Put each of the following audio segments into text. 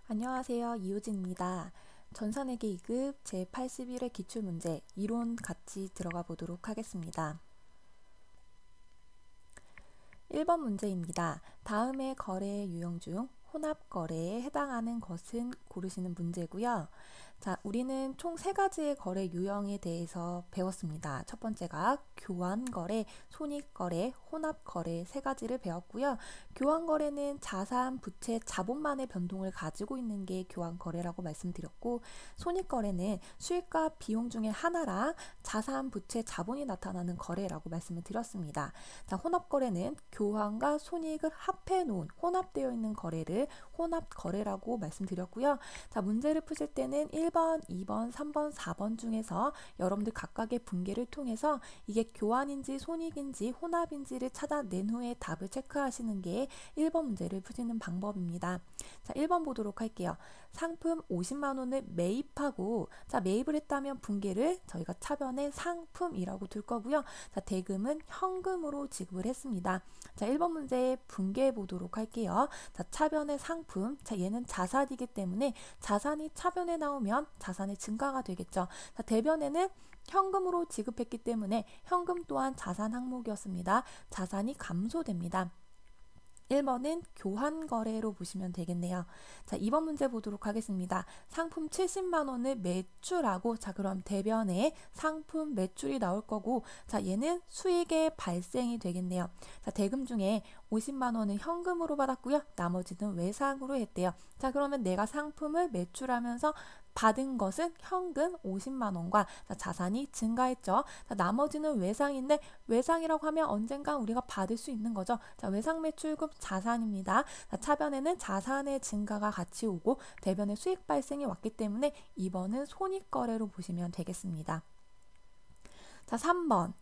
안녕하세요. 이효진입니다. 전산회계 2급 제81회 기출문제 이론 같이 들어가 보도록 하겠습니다. 1번 문제입니다. 다음의 거래 유형 중 혼합거래에 해당하는 것은 고르시는 문제고요. 자, 우리는 총 3가지의 거래 유형에 대해서 배웠습니다. 첫 번째가 교환거래, 손익거래, 혼합거래 3가지를 배웠고요. 교환거래는 자산, 부채, 자본만의 변동을 가지고 있는 게 교환거래라고 말씀드렸고, 손익거래는 수익과 비용 중에 하나랑 자산, 부채, 자본이 나타나는 거래라고 말씀을 드렸습니다. 자, 혼합거래는 교환과 손익을 합해 놓은 혼합되어 있는 거래를 혼합거래라고 말씀드렸고요. 자, 문제를 푸실 때는 1번, 2번, 3번, 4번 중에서 여러분들 각각의 분계를 통해서 이게 교환인지 손익인지 혼합인지를 찾아낸 후에 답을 체크하시는 게 1번 문제를 푸시는 방법입니다. 자, 1번 보도록 할게요. 상품 50만 원을 매입하고, 자, 매입을 했다면 분계를 저희가 차변에 상품이라고 둘 거고요. 자, 대금은 현금으로 지급을 했습니다. 자, 1번 문제 분계해 보도록 할게요. 자, 차변의 상품. 자, 얘는 자산이기 때문에 자산이 차변에 나오면 자산의 증가가 되겠죠. 자, 대변에는 현금으로 지급했기 때문에 현금 또한 자산 항목이었습니다. 자산이 감소됩니다. 1번은 교환거래로 보시면 되겠네요. 자, 2번 문제 보도록 하겠습니다. 상품 70만 원을 매출하고, 자, 그럼 대변에 상품 매출이 나올 거고, 자, 얘는 수익의 발생이 되겠네요. 자, 대금 중에 50만 원은 현금으로 받았고요. 나머지는 외상으로 했대요. 자, 그러면 내가 상품을 매출하면서 받은 것은 현금 50만 원과 자산이 증가했죠. 자, 나머지는 외상인데 외상이라고 하면 언젠가 우리가 받을 수 있는 거죠. 자, 외상 매출금 자산입니다. 자, 차변에는 자산의 증가가 같이 오고 대변에 수익 발생이 왔기 때문에 2번은 손익거래로 보시면 되겠습니다. 자, 3번.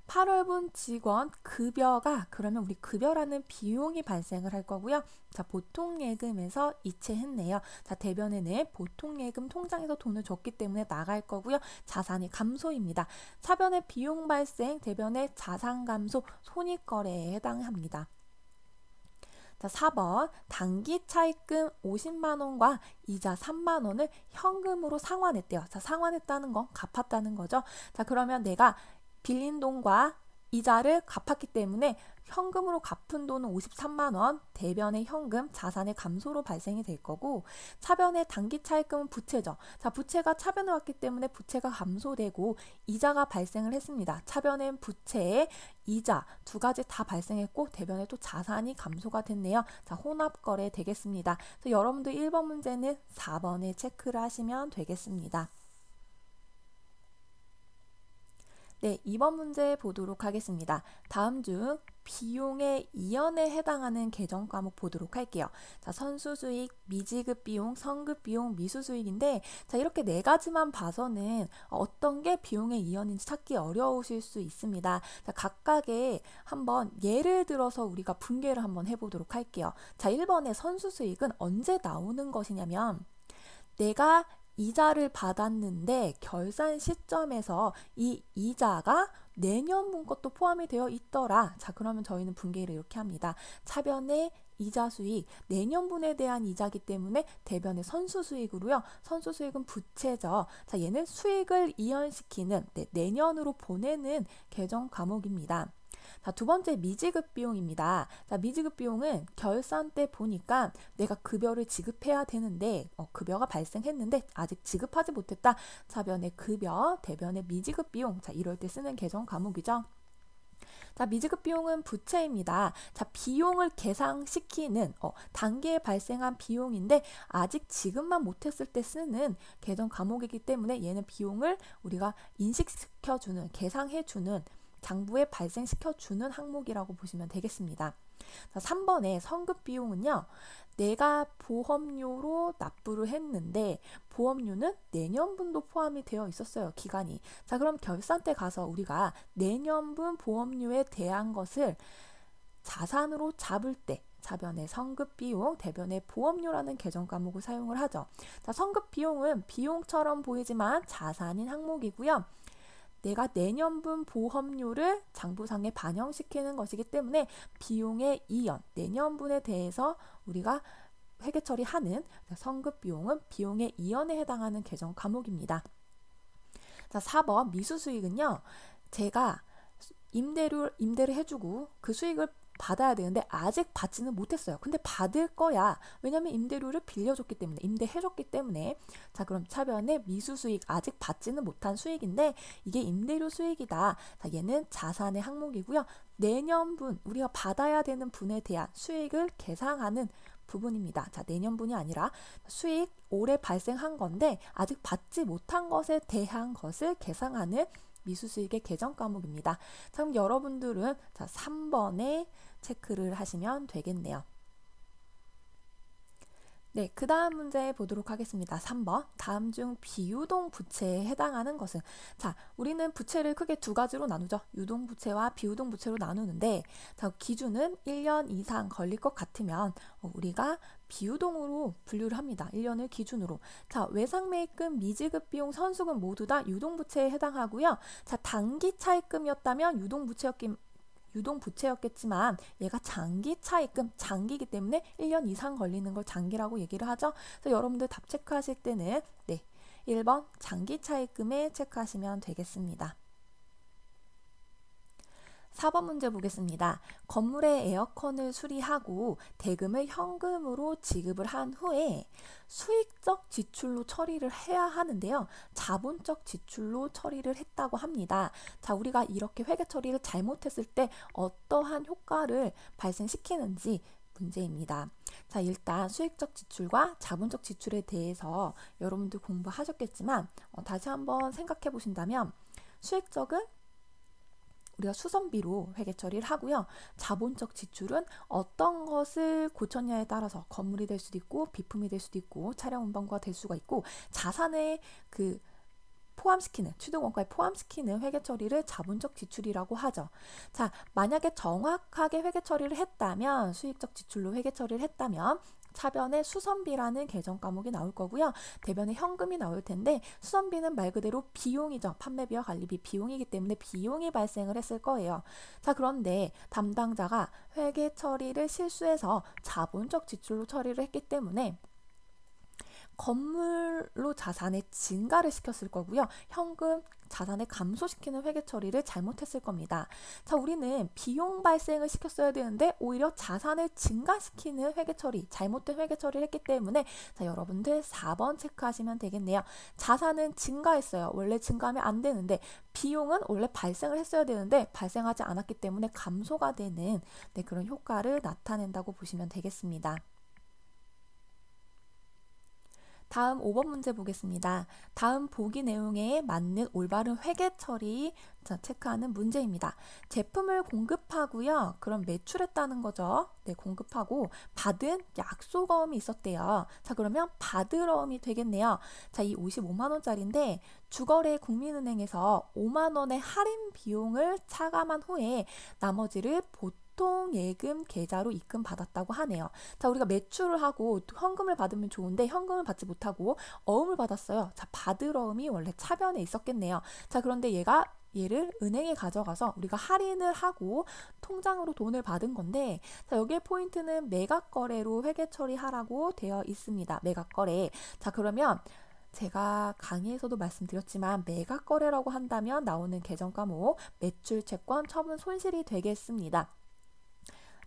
8월분 직원 급여가, 그러면 우리 급여라는 비용이 발생을 할 거고요. 자, 보통예금에서 이체했네요. 자, 대변에는 보통예금 통장에서 돈을 줬기 때문에 나갈 거고요. 자산이 감소입니다. 차변의 비용 발생, 대변의 자산 감소, 손익거래에 해당합니다. 자, 4번 단기 차입금 50만 원과 이자 3만 원을 현금으로 상환했대요. 자, 상환했다는 건 갚았다는 거죠. 자, 그러면 내가 빌린 돈과 이자를 갚았기 때문에 현금으로 갚은 돈은 53만 원, 대변의 현금, 자산의 감소로 발생이 될 거고, 차변의 단기 차입금은 부채죠. 자, 부채가 차변에 왔기 때문에 부채가 감소되고 이자가 발생을 했습니다. 차변엔 부채에 이자 2가지 다 발생했고 대변에 또 자산이 감소가 됐네요. 자, 혼합거래 되겠습니다. 그래서 여러분들 1번 문제는 4번에 체크를 하시면 되겠습니다. 네, 2번 문제 보도록 하겠습니다. 다음 중 비용의 이연에 해당하는 계정 과목 보도록 할게요. 자, 선수수익, 미지급 비용, 성급 비용, 미수수익인데, 자, 이렇게 4가지만 봐서는 어떤 게 비용의 이연인지 찾기 어려우실 수 있습니다. 자, 각각의 한번 예를 들어서 우리가 분개를 한번 해보도록 할게요. 자, 1번의 선수수익은 언제 나오는 것이냐면, 내가 이자를 받았는데 결산 시점에서 이 이자가 내년분 것도 포함이 되어 있더라. 자, 그러면 저희는 분개를 이렇게 합니다. 차변의 이자 수익, 내년분에 대한 이자기 때문에 대변의 선수수익으로요. 선수수익은 부채죠. 자, 얘는 수익을 이연시키는, 내년으로 보내는 계정 과목입니다. 자, 2번째 미지급 비용입니다. 자, 미지급 비용은 결산 때 보니까 내가 급여를 지급해야 되는데 급여가 발생했는데 아직 지급하지 못했다. 차변의 급여, 대변의 미지급 비용. 자, 이럴 때 쓰는 계정 과목이죠. 자, 미지급 비용은 부채입니다. 자, 비용을 계상시키는 단계에 발생한 비용인데 아직 지급만 못했을 때 쓰는 계정 과목이기 때문에 얘는 비용을 우리가 인식시켜주는, 계상해주는, 장부에 발생시켜주는 항목이라고 보시면 되겠습니다. 자, 3번의 성급 비용은요. 내가 보험료로 납부를 했는데 보험료는 내년분도 포함이 되어 있었어요. 기간이. 자, 그럼 결산 때 가서 우리가 내년분 보험료에 대한 것을 자산으로 잡을 때 차변의 성급 비용, 대변의 보험료라는 계정 과목을 사용을 하죠. 자, 성급 비용은 비용처럼 보이지만 자산인 항목이고요. 내가 내년분 보험료를 장부상에 반영시키는 것이기 때문에 비용의 이연, 내년분에 대해서 우리가 회계 처리하는 성급 비용은 비용의 이연에 해당하는 계정 과목입니다. 자, 4번 미수 수익은요. 제가 임대를 해주고 그 수익을 받아야 되는데 아직 받지는 못했어요. 근데 받을 거야. 왜냐면 임대료를 빌려줬기 때문에, 임대해줬기 때문에. 자, 그럼 차변에 미수 수익, 아직 받지는 못한 수익인데 이게 임대료 수익이다. 자, 얘는 자산의 항목이고요. 내년분, 우리가 받아야 되는 분에 대한 수익을 계상하는 부분입니다. 자, 내년분이 아니라 수익 올해 발생한 건데 아직 받지 못한 것에 대한 것을 계상하는 미수수익의 계정 과목입니다. 자, 그럼 여러분들은 자, 3번에 체크를 하시면 되겠네요. 네, 그 다음 문제 보도록 하겠습니다. 3번. 다음 중 비유동 부채에 해당하는 것은? 자, 우리는 부채를 크게 두 가지로 나누죠. 유동 부채와 비유동 부채로 나누는데, 자, 기준은 1년 이상 걸릴 것 같으면 우리가 비유동으로 분류를 합니다. 1년을 기준으로. 자, 외상매입금, 미지급 비용, 선수금 모두 다 유동 부채에 해당하고요. 자, 단기 차입금이었다면 유동 부채였겠지만 얘가 장기 차입금, 장기이기 때문에 1년 이상 걸리는 걸 장기라고 얘기를 하죠. 그래서 여러분들 답 체크하실 때는 네, 1번 장기 차입금에 체크하시면 되겠습니다. 4번 문제 보겠습니다. 건물의 에어컨을 수리하고 대금을 현금으로 지급을 한 후에 수익적 지출로 처리를 해야 하는데요. 자본적 지출로 처리를 했다고 합니다. 자, 우리가 이렇게 회계 처리를 잘못했을 때 어떠한 효과를 발생시키는지 문제입니다. 자, 일단 수익적 지출과 자본적 지출에 대해서 여러분들 공부하셨겠지만 다시 한번 생각해 보신다면 수익적은 우리가 수선비로 회계 처리를 하고요. 자본적 지출은 어떤 것을 고쳤냐에 따라서 건물이 될 수도 있고 비품이 될 수도 있고 차량 운반부가 될 수가 있고 자산에 포함시키는 취득원가에 포함시키는 회계 처리를 자본적 지출이라고 하죠. 자, 만약에 정확하게 회계 처리를 했다면 수익적 지출로 회계 처리를 했다면 차변에 수선비라는 계정 과목이 나올 거고요. 대변에 현금이 나올 텐데 수선비는 말 그대로 비용이죠. 판매비와 관리비 비용이기 때문에 비용이 발생을 했을 거예요. 자, 그런데 담당자가 회계 처리를 실수해서 자본적 지출로 처리를 했기 때문에 건물로 자산의 증가를 시켰을 거고요. 현금 자산을 감소시키는 회계 처리를 잘못했을 겁니다. 자, 우리는 비용 발생을 시켰어야 되는데 오히려 자산을 증가시키는 회계 처리, 잘못된 회계 처리를 했기 때문에 자, 여러분들 4번 체크하시면 되겠네요. 자산은 증가했어요. 원래 증가하면 안 되는데 비용은 원래 발생을 했어야 되는데 발생하지 않았기 때문에 감소가 되는 그런 효과를 나타낸다고 보시면 되겠습니다. 다음 5번 문제 보겠습니다. 다음 보기 내용에 맞는 올바른 회계 처리 체크하는 문제입니다. 제품을 공급하고요. 그럼 매출했다는 거죠. 네, 공급하고 받은 약소거음이 있었대요. 자, 그러면 받으러음이 되겠네요. 자, 이 55만 원짜리인데 주거래 국민은행에서 5만 원의 할인 비용을 차감한 후에 나머지를 보통 예금 계좌로 입금 받았다고 하네요. 자, 우리가 매출을 하고 현금을 받으면 좋은데 현금을 받지 못하고 어음을 받았어요. 자, 받으러음이 원래 차변에 있었겠네요. 자, 그런데 얘를 은행에 가져가서 우리가 할인을 하고 통장으로 돈을 받은 건데 자, 여기에 포인트는 매각거래로 회계 처리하라고 되어 있습니다. 매각거래. 자, 그러면 제가 강의에서도 말씀드렸지만 매각거래라고 한다면 나오는 계정 과목 매출, 채권, 처분, 손실이 되겠습니다.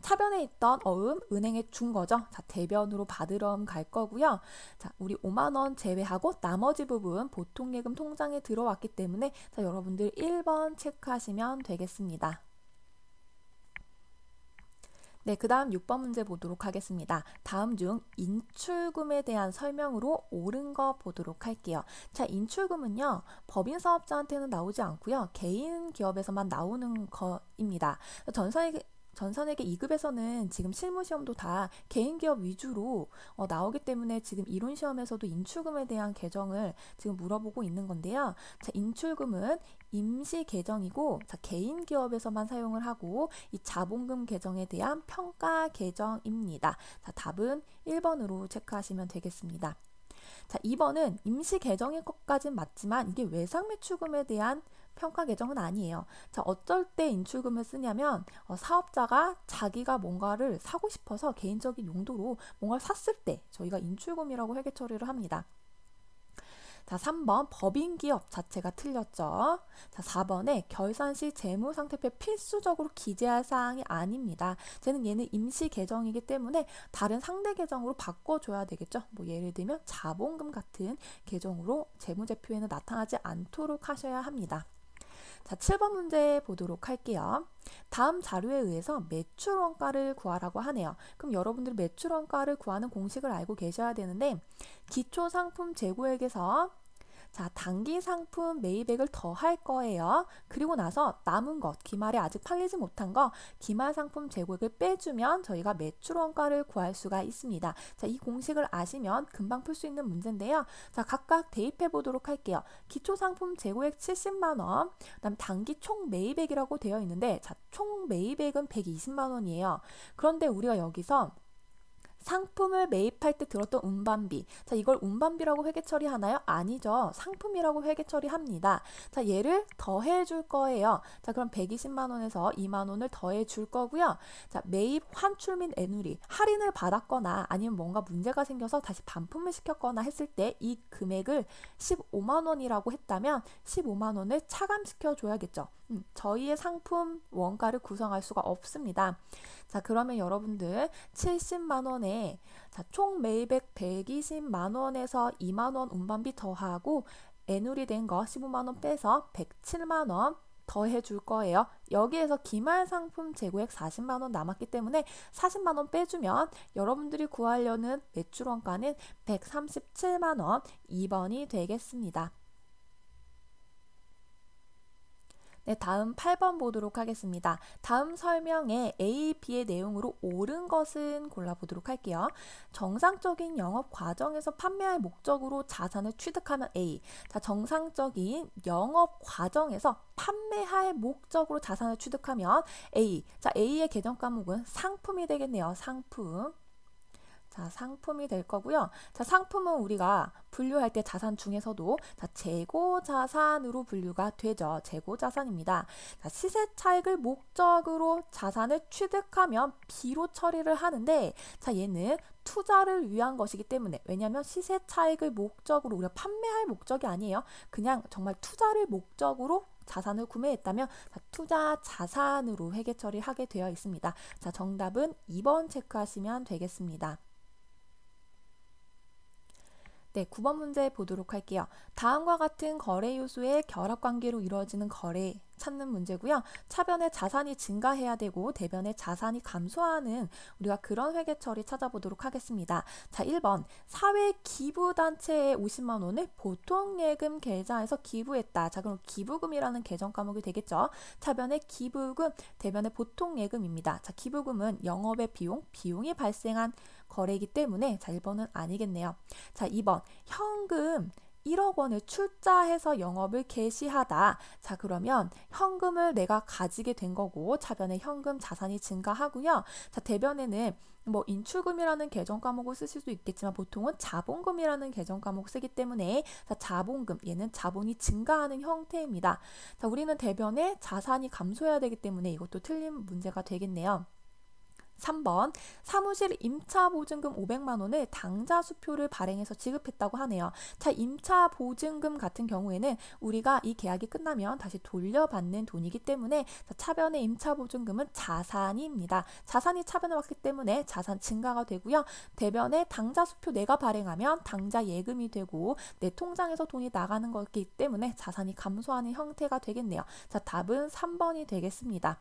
차변에 있던 어음 은행에 준 거죠. 자, 대변으로 받으러음 갈 거고요. 자, 우리 5만 원 제외하고 나머지 부분 보통 예금 통장에 들어왔기 때문에 자, 여러분들 1번 체크하시면 되겠습니다. 네, 그 다음 6번 문제 보도록 하겠습니다. 다음 중 인출금에 대한 설명으로 옳은 거 보도록 할게요. 자, 인출금은요. 법인 사업자한테는 나오지 않고요. 개인 기업에서만 나오는 거입니다. 전산회계 2급에서는 지금 실무시험도 다 개인기업 위주로 나오기 때문에 지금 이론시험에서도 인출금에 대한 계정을 지금 물어보고 있는 건데요. 자, 인출금은 임시 계정이고 자, 개인기업에서만 사용을 하고 이 자본금 계정에 대한 평가 계정입니다. 자, 답은 1번으로 체크하시면 되겠습니다. 자, 2번은 임시 계정일 것까진 맞지만 이게 외상매출금에 대한 평가 계정은 아니에요. 자, 어쩔 때 인출금을 쓰냐면 사업자가 자기가 뭔가를 사고 싶어서 개인적인 용도로 뭔가를 샀을 때 저희가 인출금이라고 회계 처리를 합니다. 자, 3번 법인 기업 자체가 틀렸죠. 자, 4번에 결산 시 재무상태표에 필수적으로 기재할 사항이 아닙니다. 얘는 임시 계정이기 때문에 다른 상대 계정으로 바꿔줘야 되겠죠. 뭐 예를 들면 자본금 같은 계정으로 재무제표에는 나타나지 않도록 하셔야 합니다. 자, 7번 문제 보도록 할게요. 다음 자료에 의해서 매출원가를 구하라고 하네요. 그럼 여러분들 매출원가를 구하는 공식을 알고 계셔야 되는데 기초상품 재고액에서 자, 단기 상품 매입액을 더할 거예요. 그리고 나서 남은 것, 기말에 아직 팔리지 못한 거, 기말 상품 재고액을 빼주면 저희가 매출 원가를 구할 수가 있습니다. 자, 이 공식을 아시면 금방 풀 수 있는 문제인데요. 자, 각각 대입해 보도록 할게요. 기초 상품 재고액 70만 원, 그다음 단기 총 매입액이라고 되어 있는데, 자, 총 매입액은 120만 원이에요. 그런데 우리가 여기서 상품을 매입할 때 들었던 운반비. 자, 이걸 운반비라고 회계 처리하나요? 아니죠. 상품이라고 회계 처리합니다. 자, 얘를 더해 줄 거예요. 자, 그럼 120만 원에서 2만 원을 더해 줄 거고요. 자, 매입 환출 및 애누리, 할인을 받았거나 아니면 뭔가 문제가 생겨서 다시 반품을 시켰거나 했을 때 이 금액을 15만 원이라고 했다면 15만 원을 차감시켜 줘야겠죠. 저희의 상품 원가를 구성할 수가 없습니다. 자, 그러면 여러분들 70만 원에 자, 총 매입액 120만 원에서 2만 원 운반비 더하고 애누리 된 거 15만 원 빼서 107만 원 더해 줄 거예요. 여기에서 기말 상품 재고액 40만 원 남았기 때문에 40만 원 빼주면 여러분들이 구하려는 매출 원가는 137만 원 2번이 되겠습니다. 네, 다음 8번 보도록 하겠습니다. 다음 설명에 A, B의 내용으로 옳은 것은 골라보도록 할게요. 정상적인 영업 과정에서 판매할 목적으로 자산을 취득하면 A. 자, 정상적인 영업 과정에서 판매할 목적으로 자산을 취득하면 A. 자, A의 계정 과목은 상품이 되겠네요. 상품. 자, 상품이 될 거고요. 자, 상품은 우리가 분류할 때 자산 중에서도 자, 재고 자산으로 분류가 되죠. 재고 자산입니다. 자, 시세 차익을 목적으로 자산을 취득하면 B로 처리를 하는데 자, 얘는 투자를 위한 것이기 때문에 왜냐하면 시세 차익을 목적으로 우리가 판매할 목적이 아니에요. 그냥 정말 투자를 목적으로 자산을 구매했다면 자, 투자 자산으로 회계 처리하게 되어 있습니다. 자, 정답은 2번 체크하시면 되겠습니다. 네, 9번 문제 보도록 할게요. 다음과 같은 거래 요소의 결합관계로 이루어지는 거래 찾는 문제고요. 차변에 자산이 증가해야 되고 대변에 자산이 감소하는 우리가 그런 회계 처리 찾아보도록 하겠습니다. 자, 1번 사회 기부단체에 50만 원을 보통예금 계좌에서 기부했다. 자, 그럼 기부금이라는 계정 과목이 되겠죠. 차변에 기부금, 대변에 보통예금입니다. 자, 기부금은 영업의 비용이 발생한 거래이기 때문에 자, 1번은 아니겠네요. 자, 2번 현금 1억 원을 출자해서 영업을 개시하다. 자, 그러면 현금을 내가 가지게 된 거고 차변에 현금 자산이 증가하고요. 자, 대변에는 뭐 인출금이라는 계정 과목을 쓰실 수 있겠지만 보통은 자본금이라는 계정 과목 쓰기 때문에 자, 자본금 얘는 자본이 증가하는 형태입니다. 자, 우리는 대변에 자산이 감소해야 되기 때문에 이것도 틀린 문제가 되겠네요. 3번 사무실 임차 보증금 500만 원을 당좌 수표를 발행해서 지급했다고 하네요. 자, 임차 보증금 같은 경우에는 우리가 이 계약이 끝나면 다시 돌려받는 돈이기 때문에 자, 차변의 임차 보증금은 자산입니다. 자산이 차변에 왔기 때문에 자산 증가가 되고요. 대변에 당좌 수표 내가 발행하면 당좌 예금이 되고 내 통장에서 돈이 나가는 거기 때문에 자산이 감소하는 형태가 되겠네요. 자, 답은 3번이 되겠습니다.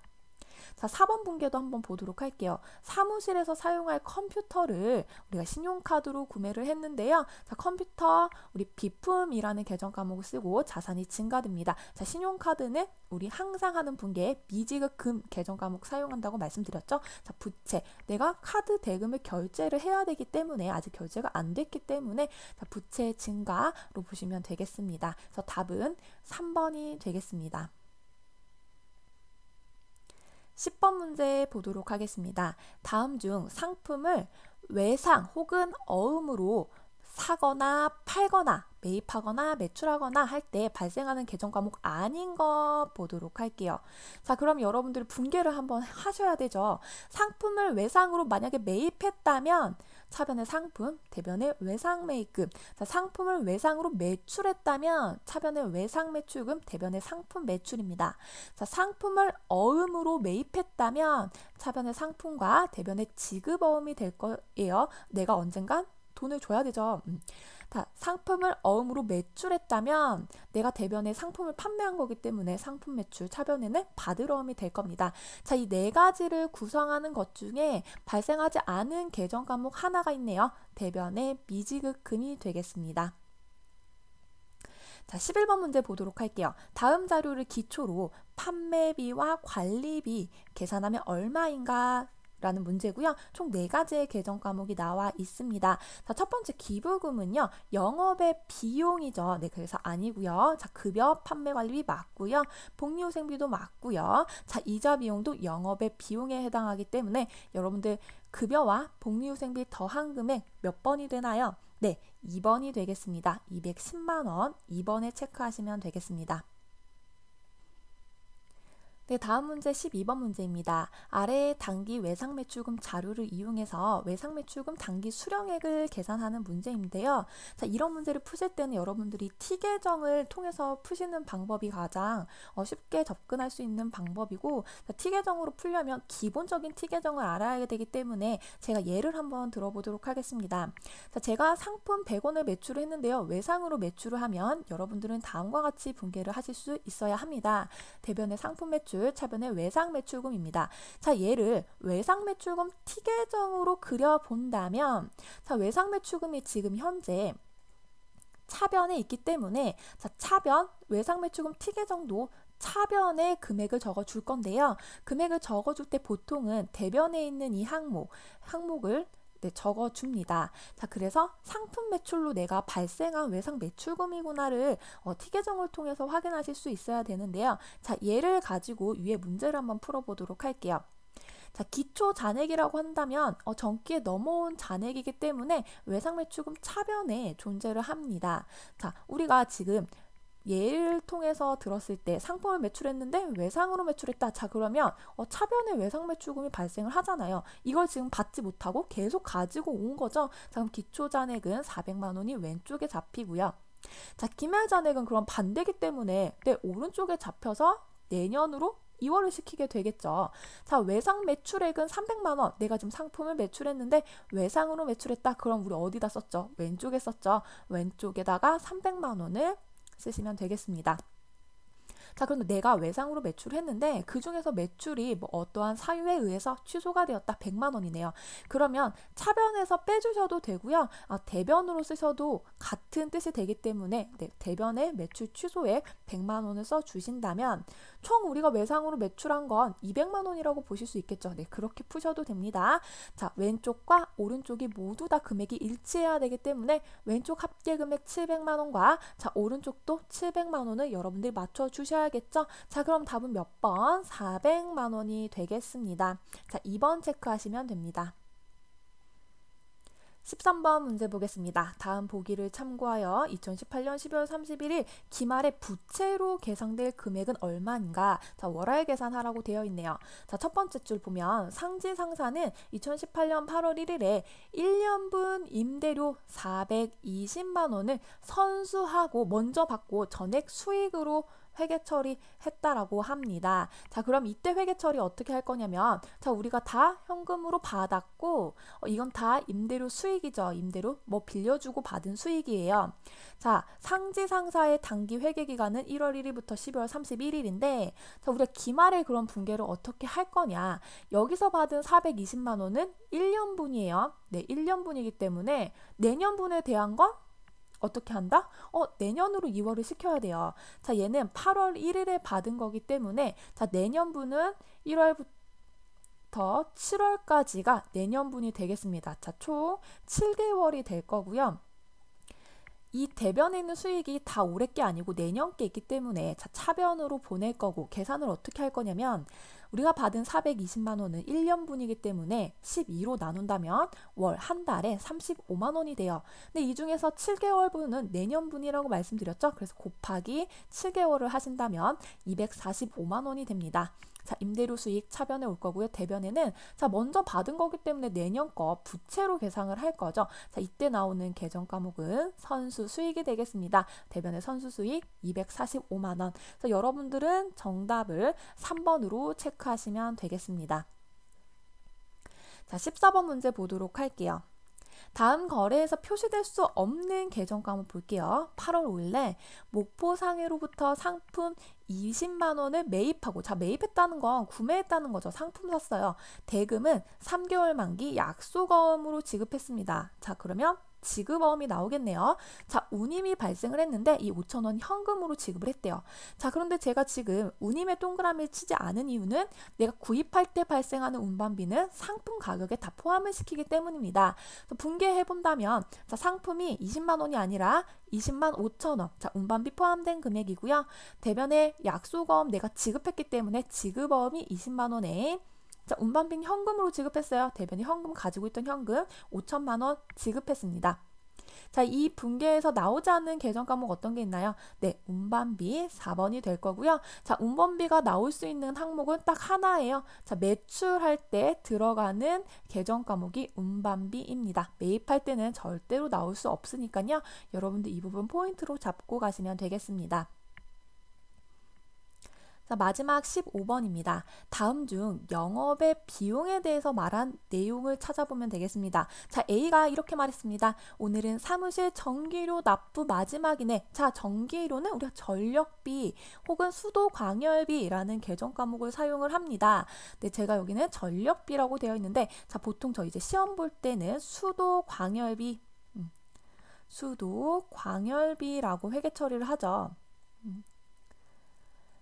자, 4번 분계도 한번 보도록 할게요. 사무실에서 사용할 컴퓨터를 우리가 신용카드로 구매를 했는데요. 자, 컴퓨터 우리 비품이라는 계정 과목을 쓰고 자산이 증가됩니다. 자, 신용카드는 우리 항상 하는 분계 미지급 금 계정 과목 사용한다고 말씀드렸죠. 자, 부채 내가 카드 대금을 결제를 해야 되기 때문에 아직 결제가 안 됐기 때문에 자, 부채 증가로 보시면 되겠습니다. 그래서 답은 3번이 되겠습니다. 10번 문제 보도록 하겠습니다. 다음 중 상품을 외상 혹은 어음으로 사거나 팔거나 매입하거나 매출하거나 할 때 발생하는 계정 과목 아닌 거 보도록 할게요. 자, 그럼 여러분들 분개를 한번 하셔야 되죠. 상품을 외상으로 만약에 매입했다면 차변의 상품, 대변의 외상 매입금. 자, 상품을 외상으로 매출했다면 차변의 외상 매출금, 대변의 상품 매출입니다. 자, 상품을 어음으로 매입했다면 차변의 상품과 대변의 지급 어음이 될 거예요. 내가 언젠간 돈을 줘야 되죠. 자, 상품을 어음으로 매출했다면 내가 대변에 상품을 판매한 거기 때문에 상품 매출 차변에는 받을 어음이 될 겁니다. 자, 이 네 가지를 구성하는 것 중에 발생하지 않은 계정 과목 하나가 있네요. 대변의 미지급금이 되겠습니다. 자, 11번 문제 보도록 할게요. 다음 자료를 기초로 판매비와 관리비 계산하면 얼마인가? 라는 문제고요. 총 4가지의 계정 과목이 나와 있습니다. 자, 첫 번째 기부금은요. 영업의 비용이죠. 네, 그래서 아니고요. 자, 급여, 판매 관리비 맞고요. 복리후생비도 맞고요. 자, 이자 비용도 영업의 비용에 해당하기 때문에 여러분들 급여와 복리후생비 더한 금액 몇 번이 되나요? 네, 2번이 되겠습니다. 210만 원 2번에 체크하시면 되겠습니다. 네, 다음 문제 12번 문제입니다. 아래의 단기 외상매출금 자료를 이용해서 외상매출금 단기 수령액을 계산하는 문제인데요. 자, 이런 문제를 푸실 때는 여러분들이 T계정을 통해서 푸시는 방법이 가장 쉽게 접근할 수 있는 방법이고, 자, T계정으로 풀려면 기본적인 T계정을 알아야 되기 때문에 제가 예를 한번 들어보도록 하겠습니다. 자, 제가 상품 100원을 매출을 했는데요. 외상으로 매출을 하면 여러분들은 다음과 같이 분개를 하실 수 있어야 합니다. 대변의 상품 매출, 차변의 외상 매출금입니다. 자, 얘를 외상 매출금 T계정으로 그려본다면, 자, 외상 매출금이 지금 현재 차변에 있기 때문에, 자, 차변 외상 매출금 T계정도 차변에 금액을 적어줄 건데요. 금액을 적어줄 때 보통은 대변에 있는 이 항목을 네, 적어줍니다. 자, 그래서 상품 매출로 내가 발생한 외상 매출금이구나를 T계정을 통해서 확인하실 수 있어야 되는데요. 자, 얘를 가지고 위에 문제를 한번 풀어보도록 할게요. 자, 기초 잔액이라고 한다면 전기에 넘어온 잔액이기 때문에 외상 매출금 차변에 존재를 합니다. 자, 우리가 지금 예를 통해서 들었을 때 상품을 매출했는데 외상으로 매출했다. 자, 그러면 차변에 외상 매출금이 발생을 하잖아요. 이걸 지금 받지 못하고 계속 가지고 온 거죠. 자, 그럼 기초 잔액은 400만 원이 왼쪽에 잡히고요. 자, 기말 잔액은 그럼 반대기 때문에 내 오른쪽에 잡혀서 내년으로 이월을 시키게 되겠죠. 자, 외상 매출액은 300만 원. 내가 지금 상품을 매출했는데 외상으로 매출했다. 그럼 우리 어디다 썼죠? 왼쪽에 썼죠. 왼쪽에다가 300만 원을 쓰시면 되겠습니다. 자, 그런데 내가 외상으로 매출했는데 그 중에서 매출이 뭐 어떠한 사유에 의해서 취소가 되었다. 100만 원이네요. 그러면 차변에서 빼주셔도 되고요. 대변으로 쓰셔도 같은 뜻이 되기 때문에 네, 대변에 매출 취소액 100만 원을 써주신다면 총 우리가 외상으로 매출한 건 200만 원이라고 보실 수 있겠죠. 네, 그렇게 푸셔도 됩니다. 자, 왼쪽과 오른쪽이 모두 다 금액이 일치해야 되기 때문에 왼쪽 합계 금액 700만 원과 자, 오른쪽도 700만 원을 여러분들이 맞춰주셔야겠죠. 자, 그럼 답은 몇 번? 400만 원이 되겠습니다. 자, 2번 체크하시면 됩니다. 13번 문제 보겠습니다. 다음 보기를 참고하여 2018년 12월 31일 기말에 부채로 계상될 금액은 얼마인가? 자, 월할 계산하라고 되어 있네요. 자, 첫 번째 줄 보면 상지 상사는 2018년 8월 1일에 1년분 임대료 420만 원을 선수하고 먼저 받고 전액 수익으로 회계 처리했다라고 합니다. 자, 그럼 이때 회계 처리 어떻게 할 거냐면, 자, 우리가 다 현금으로 받았고 이건 다 임대료 수익이죠. 임대료 뭐 빌려주고 받은 수익이에요. 자, 상지 상사의 단기 회계 기간은 1월 1일부터 12월 31일인데 자, 우리가 기말에 그런 분개를 어떻게 할 거냐. 여기서 받은 420만 원은 1년분이에요. 네, 1년분이기 때문에 내년분에 대한 건 어떻게 한다? 내년으로 2월을 시켜야 돼요. 자, 얘는 8월 1일에 받은 거기 때문에 자, 내년분은 1월부터 7월까지가 내년분이 되겠습니다. 자, 총 7개월이 될 거고요. 이 대변에 있는 수익이 다 올해 게 아니고 내년 게 있기 때문에 자, 차변으로 보낼 거고 계산을 어떻게 할 거냐면 우리가 받은 420만 원은 1년분이기 때문에 12로 나눈다면 월 한 달에 35만 원이 돼요. 근데 이 중에서 7개월분은 내년분이라고 말씀드렸죠. 그래서 곱하기 7개월을 하신다면 245만 원이 됩니다. 자, 임대료 수익 차변에 올 거고요. 대변에는 자, 먼저 받은 거기 때문에 내년 거 부채로 계상을 할 거죠. 자, 이때 나오는 계정 과목은 선수 수익이 되겠습니다. 대변의 선수 수익 245만 원. 그래서 여러분들은 정답을 3번으로 체크하시면 되겠습니다. 자, 14번 문제 보도록 할게요. 다음 거래에서 표시될 수 없는 계정 과목 볼게요. 8월 5일에 목포상해로부터 상품 20만 원을 매입하고, 자, 매입했다는 건 구매했다는 거죠. 상품 샀어요. 대금은 3개월 만기 약속어음으로 지급했습니다. 자, 그러면 지급어음이 나오겠네요. 자, 운임이 발생을 했는데 이 5천 원 현금으로 지급을 했대요. 자, 그런데 제가 지금 운임에 동그라미를 치지 않은 이유는 내가 구입할 때 발생하는 운반비는 상품 가격에 다 포함을 시키기 때문입니다. 분개해 본다면 자, 상품이 20만 원이 아니라 20만 5천 원. 자, 운반비 포함된 금액이고요. 대변에 약속어음 내가 지급했기 때문에 지급어음이 20만 원에 자, 운반비는 현금으로 지급했어요. 대변이 현금 가지고 있던 현금 5천만 원 지급했습니다. 자, 이 분계에서 나오지 않는 계정 과목 어떤 게 있나요? 네, 운반비 4번이 될 거고요. 자, 운반비가 나올 수 있는 항목은 딱 하나예요. 자, 매출할 때 들어가는 계정 과목이 운반비입니다. 매입할 때는 절대로 나올 수 없으니까요. 여러분들 이 부분 포인트로 잡고 가시면 되겠습니다. 자, 마지막 15번입니다. 다음 중 영업의 비용에 대해서 말한 내용을 찾아보면 되겠습니다. 자, A가 이렇게 말했습니다. 오늘은 사무실 전기료 납부 마지막이네. 자, 전기료는 우리가 전력비 혹은 수도 광열비라는 계정 과목을 사용을 합니다. 네, 제가 여기는 전력비라고 되어 있는데, 자, 보통 저 이제 시험 볼 때는 수도 광열비라고 회계 처리를 하죠.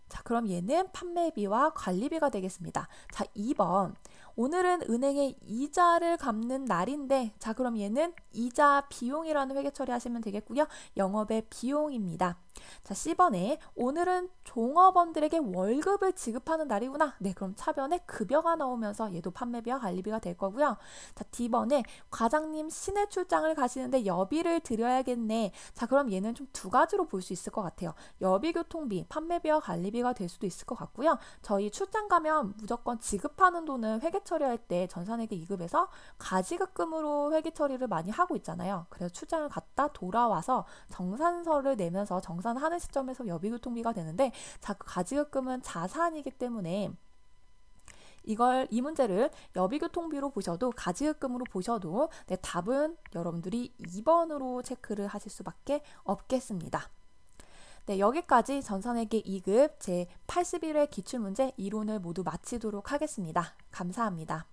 자, 그럼 얘는 판매비와 관리비가 되겠습니다. 자, 2번. 오늘은 은행에 이자를 갚는 날인데, 자, 그럼 얘는 이자 비용이라는 회계 처리하시면 되겠고요. 영업의 비용입니다. 자, C번에 오늘은 종업원들에게 월급을 지급하는 날이구나. 네, 그럼 차변에 급여가 나오면서 얘도 판매비와 관리비가 될 거고요. 자, D번에 과장님 시내 출장을 가시는데 여비를 드려야겠네. 자, 그럼 얘는 좀 두 가지로 볼 수 있을 것 같아요. 여비 교통비, 판매비와 관리비가 될 수도 있을 것 같고요. 저희 출장 가면 무조건 지급하는 돈은 회계 처리할 때 전산회계 2급에서 가지급금으로 회계 처리를 많이 하고 있잖아요. 그래서 출장을 갔다 돌아와서 정산서를 내면서 정산하는 시점에서 여비교통비가 되는데, 자, 그 가지급금은 자산이기 때문에 이 문제를 여비교통비로 보셔도 가지급금으로 보셔도 네, 답은 여러분들이 2번으로 체크를 하실 수밖에 없겠습니다. 네, 여기까지 전산회계 2급 제 81회 기출문제 이론을 모두 마치도록 하겠습니다. 감사합니다.